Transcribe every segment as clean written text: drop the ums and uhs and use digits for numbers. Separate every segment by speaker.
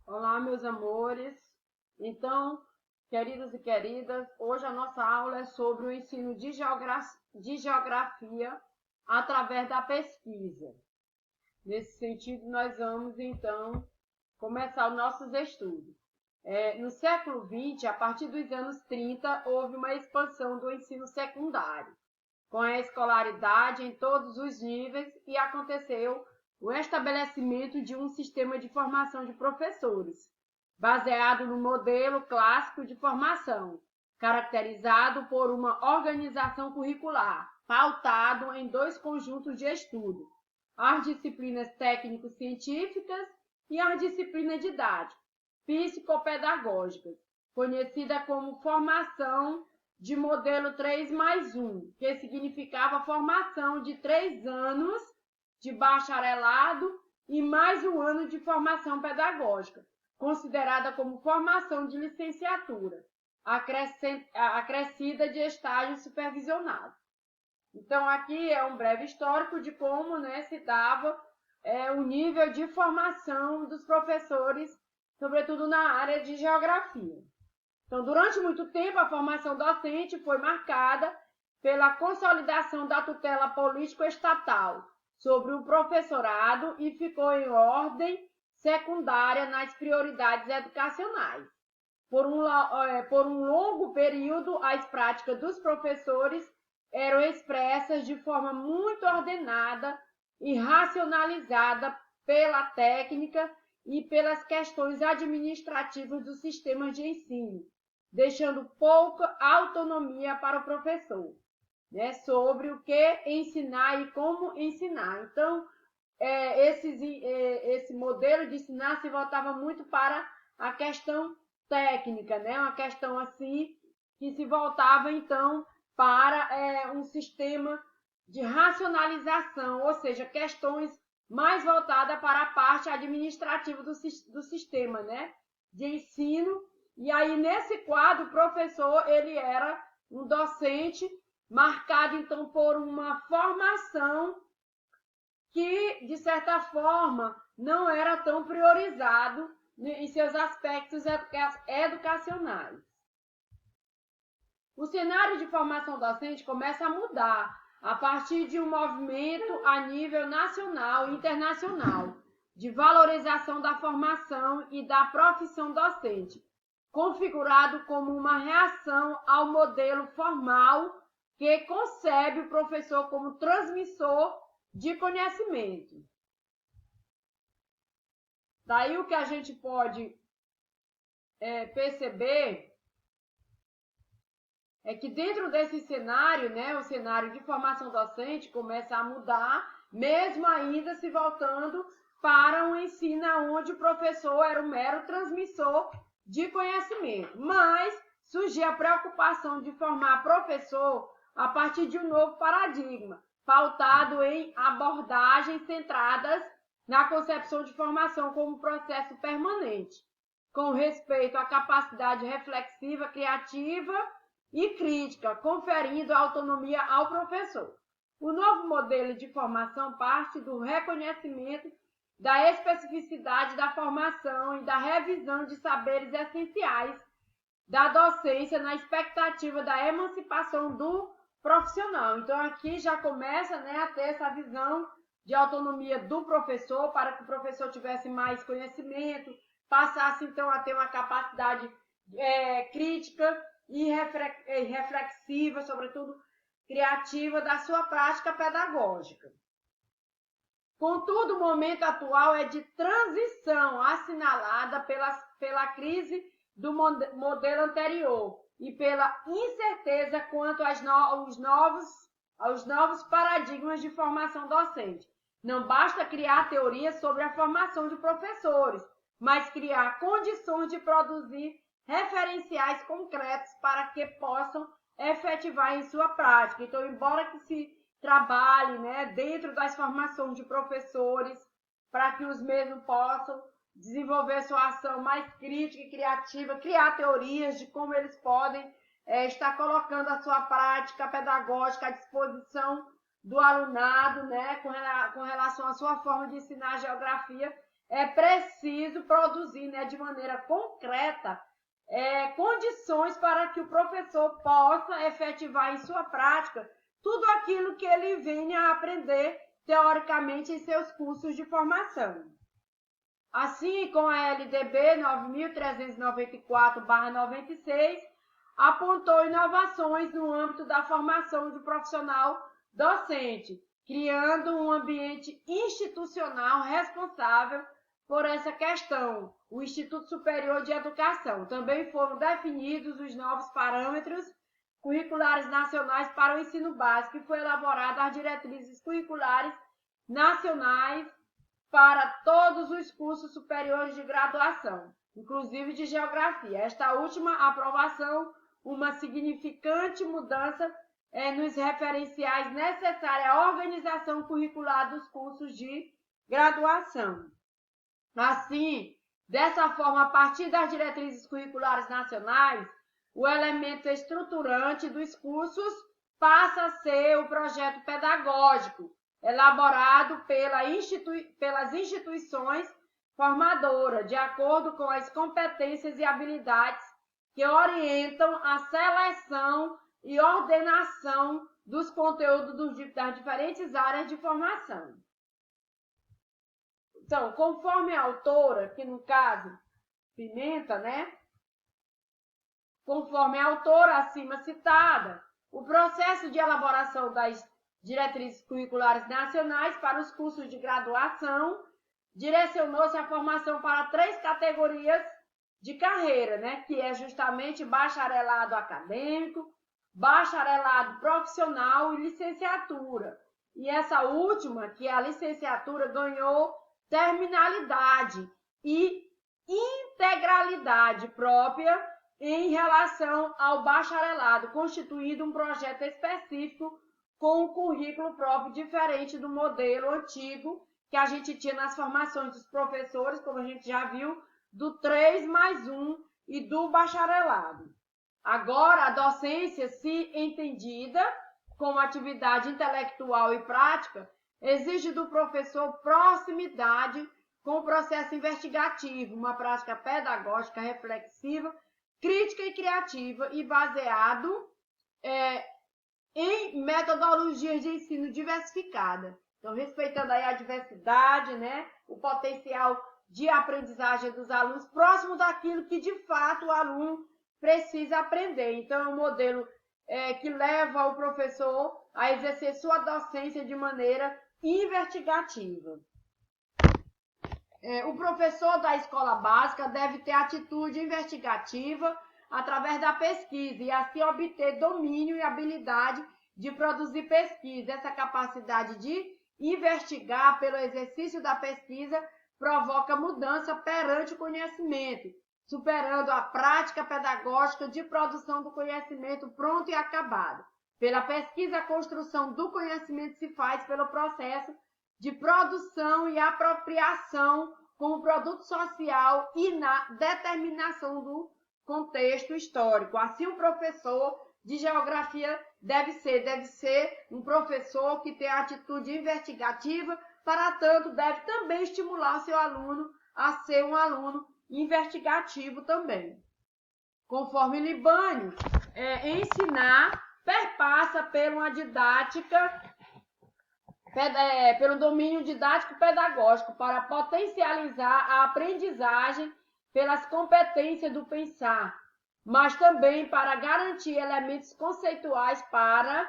Speaker 1: Olá, meus amores. Então, queridos e queridas, hoje a nossa aula é sobre o ensino de geografia através da pesquisa. Nesse sentido, nós vamos, então, começar os nossos estudos. No século XX, a partir dos anos 30, houve uma expansão do ensino secundário, com a escolaridade em todos os níveis e aconteceu o estabelecimento de um sistema de formação de professores, baseado no modelo clássico de formação, caracterizado por uma organização curricular, pautado em dois conjuntos de estudo, as disciplinas técnico-científicas e as disciplinas didáticas, psicopedagógicas, conhecida como formação de modelo 3+1, que significava formação de 3 anos de bacharelado e mais um ano de formação pedagógica, considerada como formação de licenciatura, acrescida de estágio supervisionado. Então, aqui é um breve histórico de como se dava o nível de formação dos professores, sobretudo na área de geografia. Então, durante muito tempo, a formação docente foi marcada pela consolidação da tutela político-estatal sobre o professorado e ficou em ordem secundária nas prioridades educacionais. Por um longo período, as práticas dos professores eram expressas de forma muito ordenada e racionalizada pela técnica e pelas questões administrativas dos sistemas de ensino, deixando pouca autonomia para o professor, sobre o que ensinar e como ensinar. Então, esse modelo de ensinar se voltava muito para a questão técnica, uma questão assim que se voltava então para um sistema de racionalização, ou seja, questões mais voltadas para a parte administrativa do sistema, de ensino. E aí, nesse quadro, o professor ele era um docente marcado, então, por uma formação que, de certa forma, não era tão priorizado em seus aspectos educacionais. O cenário de formação docente começa a mudar a partir de um movimento a nível nacional e internacional de valorização da formação e da profissão docente, configurado como uma reação ao modelo formal que concebe o professor como transmissor de conhecimento. Daí o que a gente pode perceber é que dentro desse cenário, o cenário de formação docente começa a mudar, mesmo ainda se voltando para um ensino onde o professor era um mero transmissor de conhecimento. Mas surgiu a preocupação de formar professor a partir de um novo paradigma, pautado em abordagens centradas na concepção de formação como processo permanente, com respeito à capacidade reflexiva, criativa e crítica, conferindo autonomia ao professor. O novo modelo de formação parte do reconhecimento da especificidade da formação e da revisão de saberes essenciais da docência na expectativa da emancipação do profissional. Então, aqui já começa a ter essa visão de autonomia do professor, para que o professor tivesse mais conhecimento, passasse, então, a ter uma capacidade crítica e reflexiva, sobretudo criativa, da sua prática pedagógica. Contudo, o momento atual é de transição assinalada pela crise do modelo anterior e pela incerteza quanto aos novos paradigmas de formação docente. Não basta criar teorias sobre a formação de professores, mas criar condições de produzir referenciais concretos para que possam efetivar em sua prática. Então, embora que se trabalhe dentro das formações de professores, para que os mesmos possam desenvolver sua ação mais crítica e criativa, criar teorias de como eles podem estar colocando a sua prática pedagógica à disposição do alunado, com relação à sua forma de ensinar geografia. é preciso produzir, né, de maneira concreta condições para que o professor possa efetivar em sua prática tudo aquilo que ele venha a aprender teoricamente em seus cursos de formação. Assim, com a LDB 9.394/96, apontou inovações no âmbito da formação de profissional docente, criando um ambiente institucional responsável por essa questão, o Instituto Superior de Educação. Também foram definidos os novos parâmetros curriculares nacionais para o ensino básico e foi elaborada as diretrizes curriculares nacionais para todos os cursos superiores de graduação, inclusive de geografia. Esta última aprovação, uma significante mudança nos referenciais necessários à organização curricular dos cursos de graduação. Assim, dessa forma, a partir das diretrizes curriculares nacionais, o elemento estruturante dos cursos passa a ser o projeto pedagógico, elaborado pelas instituições formadoras, de acordo com as competências e habilidades que orientam a seleção e ordenação dos conteúdos das diferentes áreas de formação. Então, conforme a autora, que no caso, Pimenta, né? Conforme a autora acima citada, o processo de elaboração das diretrizes curriculares nacionais para os cursos de graduação direcionou-se a formação para 3 categorias de carreira, né? Que é justamente bacharelado acadêmico, bacharelado profissional e licenciatura. E essa última, que é a licenciatura, ganhou terminalidade e integralidade própria em relação ao bacharelado, constituindo um projeto específico com um currículo próprio diferente do modelo antigo que a gente tinha nas formações dos professores, como a gente já viu, do 3+1 e do bacharelado. Agora, a docência, se entendida como atividade intelectual e prática, exige do professor proximidade com o processo investigativo, uma prática pedagógica reflexiva, crítica e criativa e baseado em metodologias de ensino diversificada. Então, respeitando aí a diversidade, né, o potencial de aprendizagem dos alunos, próximo daquilo que, de fato, o aluno precisa aprender. Então, é um modelo que leva o professor a exercer sua docência de maneira investigativa. O professor da escola básica deve ter atitude investigativa através da pesquisa e assim obter domínio e habilidade de produzir pesquisa. Essa capacidade de investigar pelo exercício da pesquisa provoca mudança perante o conhecimento, superando a prática pedagógica de produção do conhecimento pronto e acabado. Pela pesquisa, a construção do conhecimento se faz pelo processo de produção e apropriação como produto social e na determinação do contexto histórico. Assim, o professor de geografia deve ser um professor que tem atitude investigativa, para tanto, deve também estimular o seu aluno a ser um aluno investigativo também. Conforme Libânio, ensinar perpassa por uma didática, pelo domínio didático-pedagógico, para potencializar a aprendizagem pelas competências do pensar, mas também para garantir elementos conceituais para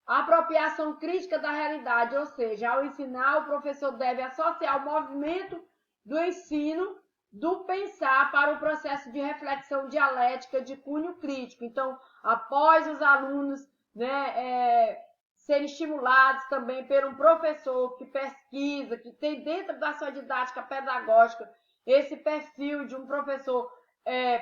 Speaker 1: a apropriação crítica da realidade, ou seja, ao ensinar, o professor deve associar o movimento do ensino do pensar para o processo de reflexão dialética de cunho crítico. Então, após os alunos, né, serem estimulados também por um professor que pesquisa, que tem dentro da sua didática pedagógica esse perfil de um professor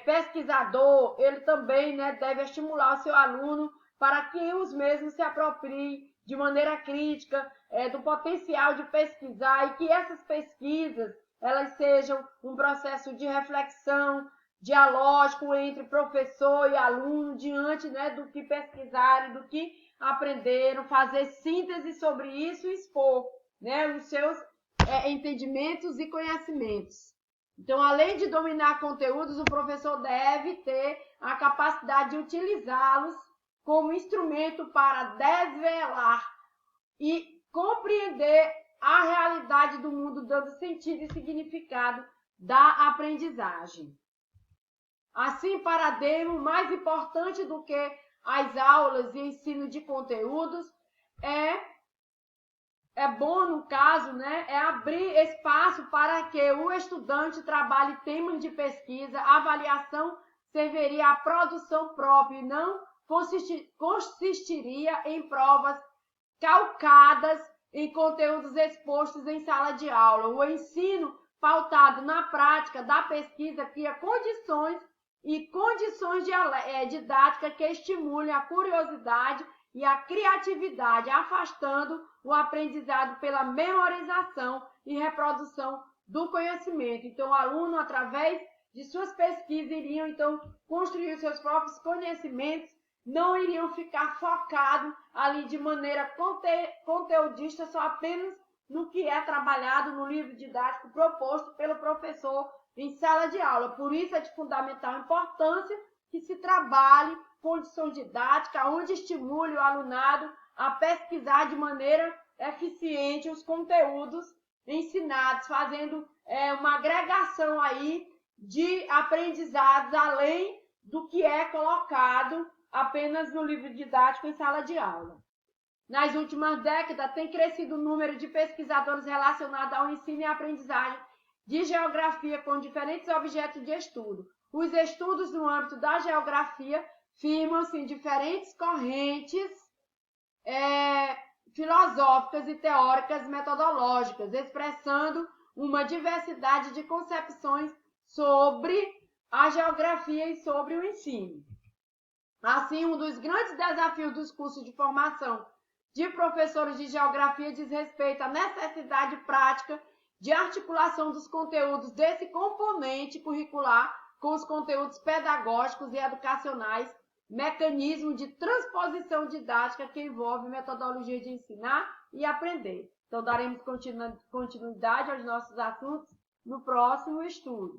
Speaker 1: pesquisador, ele também, né, deve estimular o seu aluno para que os mesmos se apropriem de maneira crítica do potencial de pesquisar e que essas pesquisas elas sejam um processo de reflexão dialógico entre professor e aluno diante, né, do que pesquisaram, do que aprenderam, fazer síntese sobre isso e expor, né, os seus entendimentos e conhecimentos. Então, além de dominar conteúdos, o professor deve ter a capacidade de utilizá-los como instrumento para desvelar e compreender a realidade do mundo, dando sentido e significado da aprendizagem. Assim, para Demo, mais importante do que as aulas e ensino de conteúdos é bom, no caso, né, é abrir espaço para que o estudante trabalhe temas de pesquisa. A avaliação serviria à produção própria e não consistiria em provas calcadas em conteúdos expostos em sala de aula. O ensino pautado na prática da pesquisa cria condições didáticas que estimulem a curiosidade e a criatividade, afastando o aprendizado pela memorização e reprodução do conhecimento. Então, o aluno, através de suas pesquisas, iriam, então, construir os seus próprios conhecimentos, não iriam ficar focados ali de maneira conteudista, só apenas no que é trabalhado no livro didático proposto pelo professor em sala de aula. Por isso é de fundamental importância que se trabalhe condição didática, onde estimule o alunado a pesquisar de maneira eficiente os conteúdos ensinados, fazendo uma agregação aí de aprendizados além do que é colocado apenas no livro didático em sala de aula. Nas últimas décadas, tem crescido o número de pesquisadores relacionados ao ensino e aprendizagem de geografia com diferentes objetos de estudo. Os estudos no âmbito da geografia firmam-se em diferentes correntes filosóficas e teóricas metodológicas, expressando uma diversidade de concepções sobre a geografia e sobre o ensino. Assim, um dos grandes desafios dos cursos de formação de professores de geografia diz respeito à necessidade prática de articulação dos conteúdos desse componente curricular com os conteúdos pedagógicos e educacionais, mecanismo de transposição didática que envolve metodologia de ensinar e aprender. Então, daremos continuidade aos nossos assuntos no próximo estudo.